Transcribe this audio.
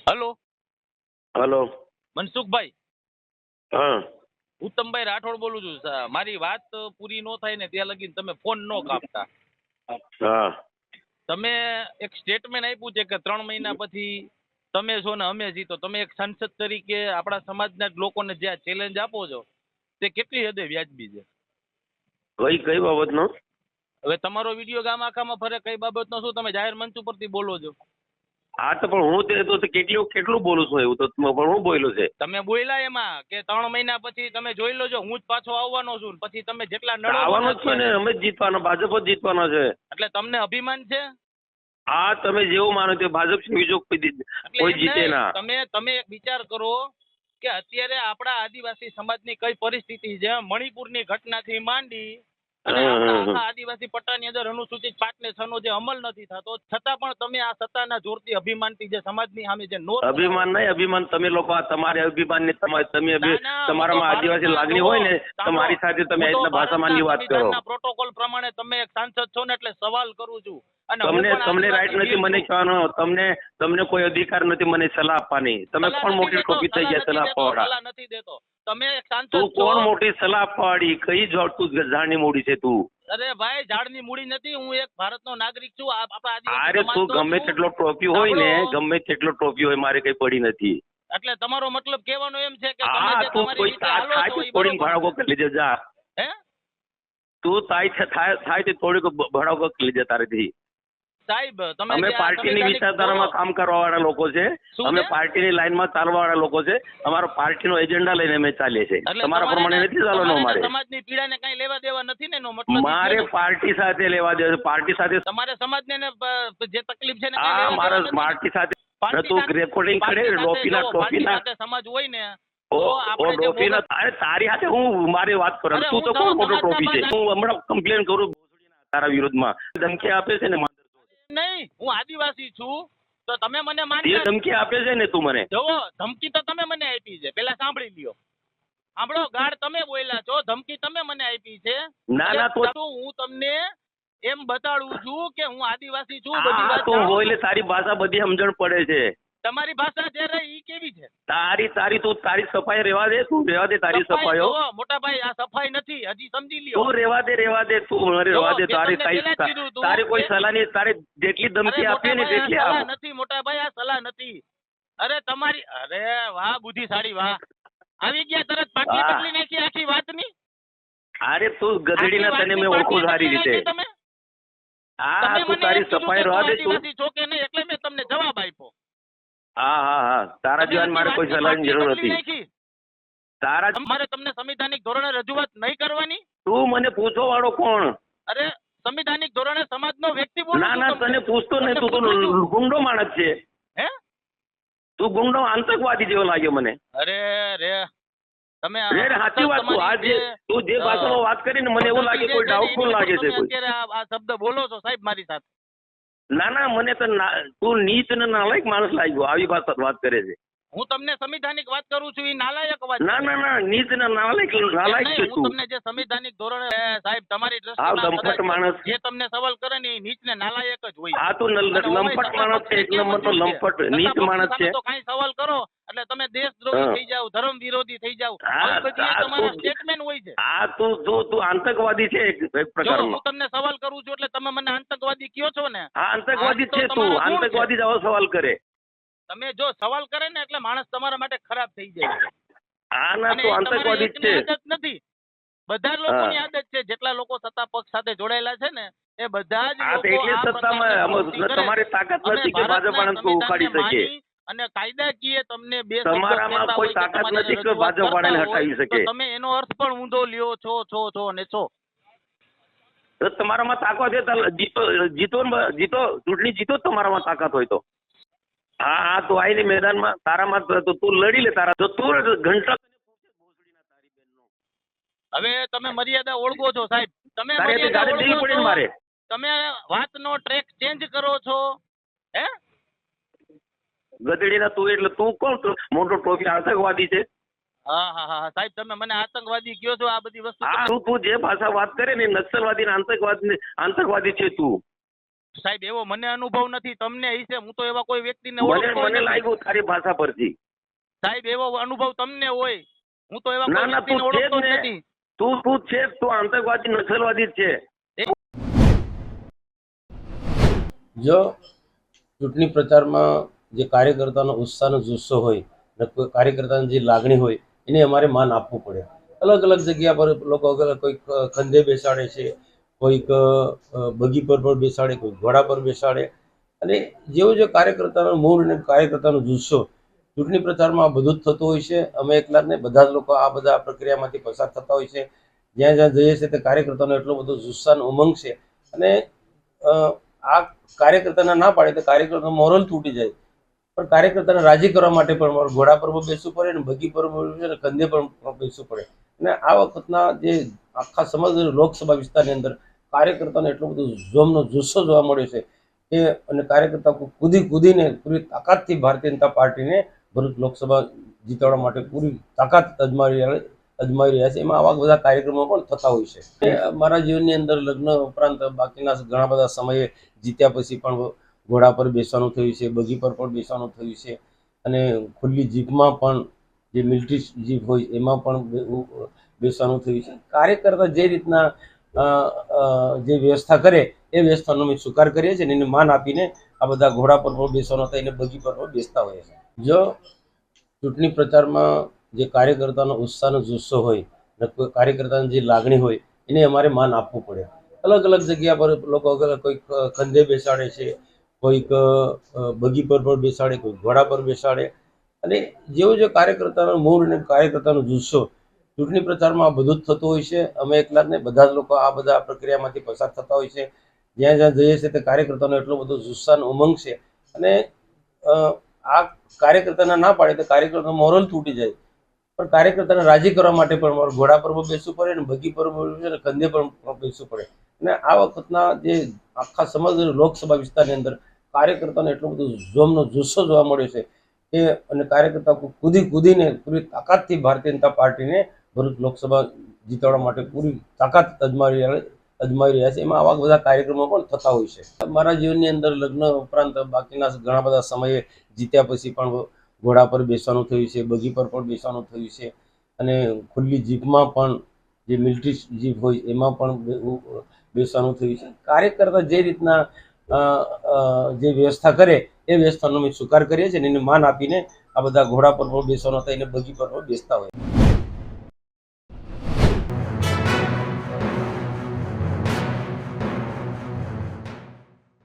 Hello. Hello. Mansukhbhai, હા ઉત્તમભાઈ રાઠોડ બોલું છું. મારી વાત પૂરી ન થાય ને ત્યાં લગી તમે ફોન ન કાપતા. હા તમે એક સ્ટેટમેન્ટ આપ્યું છે કે 3 મહિના પછી તમે છો ને અમે જીતો. તમે એક સંસદ તરીકે આપણા સમાજના જ લોકોને જે આ ચેલેન્જ આપો છો તે કેટલી હદે વ્યાજબી છે? કઈ કઈ બાબતનો? હવે તમારો વિડીયો ગામ આખામાં ફરે, કઈ બાબતનો શું તમે જાહેર મંચ ઉપરથી બોલો છો? હા તો પણ હું તે તો કેટલું બોલું છું એવું તો પણ હું બોલ્યો છે. તમે બોલ્યા એમાં કે 3 મહિના પછી તમે જોઈ લોજો, હું જ પાછો આવવાનો છું, પછી તમે જેટલા નડો આવવાનો જ છે ને, અમે જ જીતવાના, ભાજપ જ જીતવાનો છે. એટલે તમને અભિમાન છે? હા તમે જેવું માનો તે ભાજપ છે, બીજો કોઈ જીતે ના. તમે એક વિચાર કરો કે અત્યારે આપણા આદિવાસી સમાજની કઈ પરિસ્થિતિ છે. મણિપુરની ઘટનાથી માંડી અને આપણા આખા આદિવાસી પટ્ટાની અંદર અનુસૂચિત 5 ને 6 નો જે અમલ નથી થતો, છતાં પણ તમે આ સત્તાના જોરથી અભિમાનથી જે સમાજની સામે જે નોર અભિમાન નહીં, અભિમાન તમે લોકો તમારે અભિમાન ને તમે તમારામાં આદિવાસી લાગણી હોય ને તમારી સાથે તમે એટલા ભાષામાં વાત કરો. પ્રોટોકોલ પ્રમાણે તમે એક સાંસદ છો ને એટલે સવાલ કરું છું. અને તમને રાઈટ નથી મને કહેવાનો, તમને કોઈ અધિકાર નથી મને સલાહ આપવાની. તમે કોણ મોટી ટોપી થઈ ગયા સલાહ આપવાવાળા? નથી દેતો. તમે એક સાંસદ તું છો. કોણ મોટી સલાહ આપવાવાળી? કઈ જોડ તું જાણની મૂડી છે તું? અરે ભાઈ, ઝાડની મૂડી નથી. હું એક ભારતનો નાગરિક છું. આપણા આદિવાસી અરે તું ગમે તેટલો ટોપી હોય ને, ગમે તેટલો ટોપી હોય, મારે કઈ પડી નથી. એટલે તમારો મતલબ કહેવાનો એમ છે કે તમે હા જે તું તમારી કોઈ રીતે હાલો થાય છો તે એ થોડીને બરોબર ભડાકો કરી લેજે જા. હે? તું થાય તે થોડીક ભડાકો કરી લેજે તારેથી. સાહેબ તમે અમે પાર્ટીની વિચારધારામાં કામ કરવા વાળા લોકો છે. અમે પાર્ટીની લાઈનમાં ચાલવા વાળા લોકો છે. અમારો પાર્ટીનો એજન્ડા લઈને અમે ચાલીએ છીએ. તમારા પ્રમાણે નથી ચાલવાનું અમારે. સમાજની પીડાને કઈ લેવા દેવા નથી ને, એનો મતલબ મારે પાર્ટી સાથે લેવા દેવા છે. પાર્ટી સાથે તમારે સમાજને જે તકલીફ છે ને હા મારા પાર્ટી સાથે તું રેકોર્ડિંગ કરે ટોપીના સમાજ હોય ને તારી સાથે હું મારી વાત કરું. તું તો કોણ મોટો ટોપી છે? હું હમણાં કમ્પ્લેન કરું તારા વિરોધમાં. ધમકી આપે છે ને. નહીં, હું આદિવાસી છું તો તમે મને ધમકી આપે છે ને તું મને? જોવો, ધમકી તો તમે મને આપી છે, પેલા સાંભળી લ્યો. સાંભળો, ગાળ તમે બોલ્યા છો, ધમકી તમે મને આપી છે. ના તો હું તમને એમ બતાડું છું કે હું આદિવાસી છું. તું બોલે, તારી ભાષા બધી સમજણ પડે છે. તમારી ભાષા જે રહી ઈ કેવી છે? તારી સફાઈ રેવા દે, તું રેવા દે તારી સફાઈઓ. મોટા ભાઈ, આ સફાઈ નથી, હજી સમજી લ્યો. તું રેવા દે તું રેવા દે. તારી કોઈ સલાહ નહીં. તારે જેટલી ધમકી આપી ને તેટલી આપ. નથી મોટા ભાઈ, આ સલાહ નથી. અરે તમારી, અરે વાહ બુદ્ધિશાળી, વાહ. આવી ગયા તરત પાટલી બદલી નાખી આખી વાતની. અરે તું ગધેડીના, તને મેં ઓળખું સારી રીતે. હા તું તારી સફાઈ રહેવા દે તું. છો કે નહીં એટલે મેં તમને જવાબ આપ્યો. હા તારા જીવન મારે કોઈ સલાહની જરૂર નથી. તારા મારે તમને સંવિધાનિક ધોરણે રજૂઆત નહીં કરવાની? તું મને પૂછો વાળો કોણ? અરે સંવિધાનિક ધોરણે સમાજનો વ્યક્તિ બોલું. ના તને પૂછતો નહીં. તું તો ગુંડો માણસ છે. હે? તું ગુંડો આતંકવાદી જેવો લાગ્યો મને. અરે તમે સાચી વાત. તું જે ભાષામાં વાત કરીને મને એવું લાગે કોઈ ડાઉટફુલ લાગે છે. અત્યારે આ શબ્દ બોલો છો સાહેબ મારી સાથે. ના મને તો તું નીચ ને નાલાયક માણસ લાગ્યો. આવી વાત કરે છે. હું તમને સંવિધાનિક વાત કરું છું, એ નાલાયક વાત. ના નીચ ને નાલાયક છે તું. હું તમને જે સંવિધાનિક ધોરણે સાહેબ તમારી લંપટ માણસ જે તમને સવાલ કરે ને એ નીચ ને નાલાયક જ હોય. હા તું લંપટ માણસ છે. એક નંબર તો લંપટ નીચ માણસ છે. તો કઈ સવાલ કરો એટલે તમે દેશદ્રોહી થઈ જાવ, ધર્મ વિરોધી થઈ જાવ. તમારા સ્ટેટમેન્ટ હોય છે. હા તું આતંકવાદી છે એક પ્રકારનો. હું તમને સવાલ કરું છું એટલે તમે મને આતંકવાદી કયો છો ને? હા આતંકવાદી છે તું. આતંકવાદી જ આવો સવાલ કરે. તમે જો સવાલ કરે ને એટલે માણસ તમારા માટે ખરાબ થઈ જાય. હા ના તું આતંકવાદી છે. આદત નથી, બધા લોકોની આદત છે. જેટલા લોકો સત્તા પક્ષ સાથે જોડાયેલા છે ને એ બધા જ એટલે સત્તામાં તમારી તાકાત નથી કે ભાજપ વાળાને ઉખાડી શકે. અને કાયદાકીય તમને બે તમારામાં કોઈ તાકાત નથી કે ભાજપ વાળાને હટાવી શકે. તમે એનો અર્થ પણ ઊંધો લ્યો છો ને છો. તો તમારામાં તાકાત છે, જીતો ચૂંટણી જીતો તમારામાં તાકાત હોય તો. હા તું આવીને મેદાનમાં તારામાં તું લડી લે. તારા તું ઘંટા. હવે તમે મર્યાદા ઓળખો છો સાહેબ. તમે વાતનો ટ્રેક ચેન્જ કરો છો. હે ગધેડીના તું એટલે તું કોણ? મોટો ટોપી આતંકવાદી છે. હા સાહેબ, તમે મને આતંકવાદી કયો છો? આ બધી વસ્તુ તું જે ભાષા વાત કરે ને નક્સલવાદી ને આતંકવાદી છે તું. સાહેબ એવો મને અનુભવ નથી, તમને હશે. હું તો એવા કોઈ વ્યક્તિને મને ઓળખતો મને નથી. લાગ્યું તારી ભાષા પરથી. સાહેબ એવો અનુભવ તમને હોય, હું તો એવા ના કોઈ ના, તું વ્યક્તિને છે જ ઓળખતો જ ને. નથી. તું છે જ. તું આતંકવાદી નક્સલવાદી જ છે. જો ચૂંટણી પ્રચારમાં જે કાર્યકર્તાનો ઉત્સાહનો જુસ્સો હોય ને કોઈ કાર્યકર્તાની જે લાગણી હોય એને અમારે માન આપવું પડે. અલગ અલગ જગ્યા પર લોકો કોઈક ખંધે બેસાડે છે, કોઈક બગી પર પણ બેસાડે, કોઈક ઘોડા પર બેસાડે. અને જેવું જે કાર્યકર્તાનો મૂળ અને કાર્યકર્તાનો જુસ્સો ચૂંટણી પ્રચારમાં આ બધું જ થતું હોય છે. અમે એકલા જ નહીં, બધા જ લોકો આ બધા પ્રક્રિયામાંથી પસાર થતા હોય છે. જ્યાં જ્યાં જઈએ છીએ તે કાર્યકર્તાનો એટલો બધો જુસ્સાનો ઉમંગ છે. અને આ કાર્યકર્તાને ના પાડે તો કાર્યકર્તાનો મોરલ તૂટી જાય. પણ કાર્યકર્તાને રાજી કરવા માટે પણ અમારે ઘોડા પર પણ બેસવું પડે ને બગી પર પણ અને કંધે પણ બેસવું પડે. અને આ વખતના જે આખા સમગ્ર લોકસભા વિસ્તારની અંદર કાર્યકર્તાનો એટલો બધો જોમનો જુસ્સો જોવા મળ્યો છે કે અને કાર્યકર્તા કૂદીને પૂરી તાકાતથી ભારતીય જનતા પાર્ટીને ભરૂચ લોકસભા જીતાડવા માટે પૂરી તાકાત અજમાવી રહ્યા છે. એમાં આવા બધા કાર્યક્રમો પણ થતા હોય છે. મારા જીવનની અંદર લગ્ન ઉપરાંત બાકીના ઘણા બધા સમયે જીત્યા પછી પણ ઘોડા પર બેસવાનું થયું છે, બગી પર પણ બેસવાનું થયું છે. અને ખુલ્લી જીપમાં પણ જે મિલિટરી જીપ હોય એમાં પણ બેસવાનું થયું છે. કાર્યકર્તા જે રીતના જે વ્યવસ્થા કરે એ વ્યવસ્થાનો અમે સ્વીકાર કરીએ છીએ અને એને માન આપીને આ બધા ઘોડા પર પણ બેસવાનો થાય એને બગી પર પણ બેસતા હોઈએ છીએ. જો ચૂંટણી પ્રચારમાં જે કાર્યકર્તાનો ઉત્સાહનો જુસ્સો હોય ને કોઈ કાર્યકર્તાની જે લાગણી હોય એને અમારે માન આપવું પડે. અલગ અલગ જગ્યા પર લોકો કોઈક ખંધે બેસાડે છે, કોઈક બગી પર પણ બેસાડે, કોઈક ઘોડા પર બેસાડે. અને જેવું જે કાર્યકર્તાનો મૂળ અને કાર્યકર્તાનો જુસ્સો ચૂંટણી પ્રચારમાં આ બધું જ થતું હોય છે. અમે એકલા જ નહીં, બધા જ લોકો આ બધા પ્રક્રિયામાંથી પસાર થતા હોય છે. જ્યાં જ્યાં જઈએ છીએ તે કાર્યકર્તાનો એટલો બધો જુસ્સાનો ઉમંગ છે. અને આ કાર્યકર્તાને ના પાડે તો કાર્યકર્તાનો મોરલ તૂટી જાય. પણ કાર્યકર્તાને રાજી કરવા માટે પણ અમારે ઘોડા પર પણ બેસવું પડે ને બગી પર પણ કંધે પણ બેસવું પડે. અને આ વખતના જે આખા સમગ્ર લોકસભા વિસ્તારની અંદર કાર્યકર્તાનો એટલો બધો જોમનો જુસ્સો જોવા મળ્યો છે કે અને કાર્યકર્તા કૂદીને પૂરી તાકાતથી ભારતીય જનતા પાર્ટીને ભરૂચ લોકસભા જીતાડવા માટે પૂરી તાકાત અજમાવી રહ્યા છે. એમાં આવા બધા કાર્યક્રમો પણ થતા હોય છે. મારા જીવનની અંદર લગ્ન ઉપરાંત બાકીના ઘણા બધા સમયે જીત્યા પછી પણ ઘોડા પર બેસવાનું થયું છે, બગી પર પણ બેસવાનું થયું છે. અને ખુલ્લી જીપમાં પણ જે મિલિટરી જીપ હોય એમાં પણ બેસવાનું થયું છે. કાર્યકર્તા જે રીતના જે વ્યવસ્થા કરે એ વ્યવસ્થાનો અમે સ્વીકાર કરીએ છીએ અને એને માન આપીને આ બધા ઘોડા પર પણ બેસવાનો થાય એને બગી પર પણ બેસતા હોય.